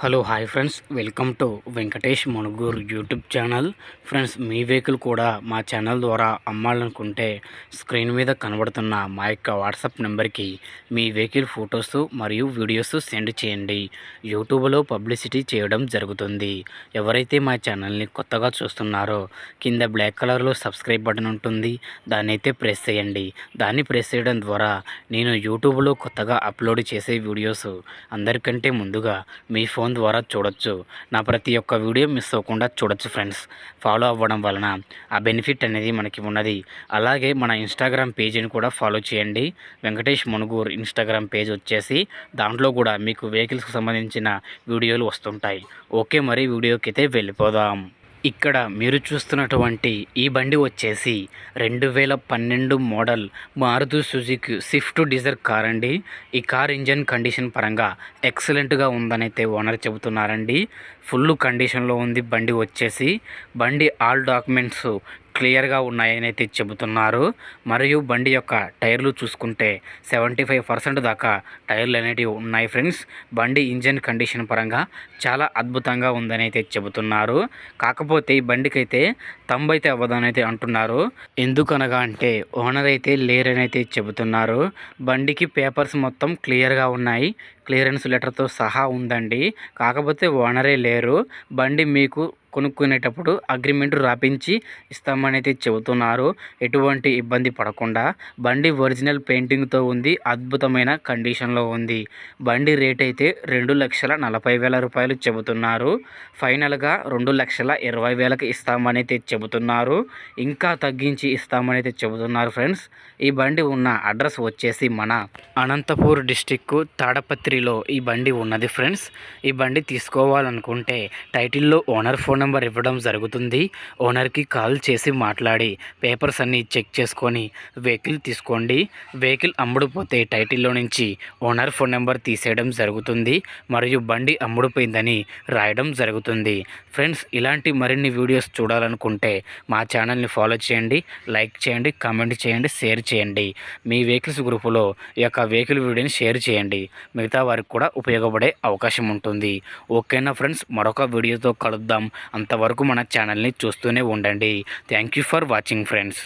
Hello hi friends, welcome to Venkatesh Manuguru YouTube channel. Friends, me vehicle కూడా మా channel ద్వారా అమ్మాలనుకుంటే స్క్రీన్ మీద కనబడుతున్న మా యొక్క వాట్సాప్ నెంబర్కి మీ వెహికల్ ఫొటోస్ మరియు వీడియోస్ సెండ్ చేయండి. యూట్యూబ్లో పబ్లిసిటీ చేయడం జరుగుతుంది. ఎవరైతే మా ఛానల్ని కొత్తగా చూస్తున్నారో కింద బ్లాక్ కలర్లో సబ్స్క్రైబ్ బటన్ ఉంటుంది, దాన్ని అయితే ప్రెస్ చేయండి. దాన్ని ప్రెస్ చేయడం ద్వారా నేను యూట్యూబ్లో కొత్తగా అప్లోడ్ చేసే వీడియోస్ అందరికంటే ముందుగా మీ ఫోన్ ద్వారా చూడొచ్చు. నా ప్రతి ఒక్క వీడియో మిస్ అవ్వకుండా చూడొచ్చు ఫ్రెండ్స్. ఫాలో అవ్వడం వలన ఆ బెనిఫిట్ అనేది మనకి ఉన్నది. అలాగే మన ఇన్స్టాగ్రామ్ పేజీని కూడా ఫాలో చేయండి. వెంకటేష్ మణుగూరు ఇన్స్టాగ్రామ్ పేజ్ వచ్చేసి దాంట్లో కూడా మీకు వెహికల్స్కి సంబంధించిన వీడియోలు వస్తుంటాయి. ఓకే, మరి వీడియోకి అయితే వెళ్ళిపోదాం. ఇక్కడ మీరు చూస్తున్నటువంటి ఈ బండి వచ్చేసి 2012 model Maruti Suzuki Swift Dzire car అండి. ఈ కార్ ఇంజన్ కండిషన్ పరంగా ఎక్సలెంట్గా ఉందని అయితే ఓనర్ చెబుతున్నారండి. ఫుల్ కండిషన్లో ఉంది బండి వచ్చేసి. బండి ఆల్ డాక్యుమెంట్స్ క్లియర్గా ఉన్నాయని అయితే చెబుతున్నారు. మరియు బండి యొక్క టైర్లు చూసుకుంటే 75% దాకా టైర్లు అనేటివి ఉన్నాయి ఫ్రెండ్స్. బండి ఇంజన్ కండిషన్ పరంగా చాలా అద్భుతంగా ఉందని అయితే చెబుతున్నారు. కాకపోతే ఈ బండికి అయితే తంబైతే అవ్వదని అయితే అంటున్నారు. ఎందుకనగా అంటే ఓనర్ అయితే లేరని అయితే చెబుతున్నారు. బండికి పేపర్స్ మొత్తం క్లియర్గా ఉన్నాయి, క్లియరెన్స్ లెటర్తో సహా ఉందండి. కాకపోతే ఓనరే లేరు. బండి మీకు కొనుక్కునేటప్పుడు అగ్రిమెంట్ రాపించి ఇస్తామని అయితే చెబుతున్నారు. ఎటువంటి ఇబ్బంది పడకుండా. బండి ఒరిజినల్ పెయింటింగ్తో ఉంది, అద్భుతమైన కండిషన్లో ఉంది. బండి రేట్ అయితే 2,40,000 రూపాయలు చెబుతున్నారు. ఫైనల్గా 2,20,000కి ఇస్తామని అయితే చెబుతున్నారు. ఇంకా తగ్గించి ఇస్తామని అయితే చెబుతున్నారు ఫ్రెండ్స్. ఈ బండి ఉన్న అడ్రస్ వచ్చేసి మన అనంతపూర్ డిస్టిక్ తాడపత్రిలో ఈ బండి ఉన్నది ఫ్రెండ్స్. ఈ బండి తీసుకోవాలనుకుంటే టైటిల్లో ఓనర్ ఫోన్ నెంబర్ ఇవ్వడం జరుగుతుంది. ఓనర్కి కాల్ చేసి మాట్లాడి పేపర్స్ అన్నీ చెక్ చేసుకొని వెహికల్ తీసుకోండి. వెహికల్ అమ్ముడుపోతే టైటిల్లో నుంచి ఓనర్ ఫోన్ నెంబర్ తీసేయడం జరుగుతుంది. మరియు బండి అమ్ముడుపోయిందని రాయడం జరుగుతుంది. ఫ్రెండ్స్, ఇలాంటి మరిన్ని వీడియోస్ చూడాలనుకుంటే మా ఛానల్ని ఫాలో చేయండి, లైక్ చేయండి, కామెంట్ చేయండి, షేర్ చేయండి. మీ వెహికల్స్ గ్రూపులో ఈ యొక్క వెహికల్ వీడియోని షేర్ చేయండి. మిగతా వారికి కూడా ఉపయోగపడే అవకాశం ఉంటుంది. ఓకేనా ఫ్రెండ్స్, మరొక వీడియోతో కలుద్దాం. అంతవరకు మన ఛానల్ని చూస్తూనే ఉండండి. Thank you for watching friends.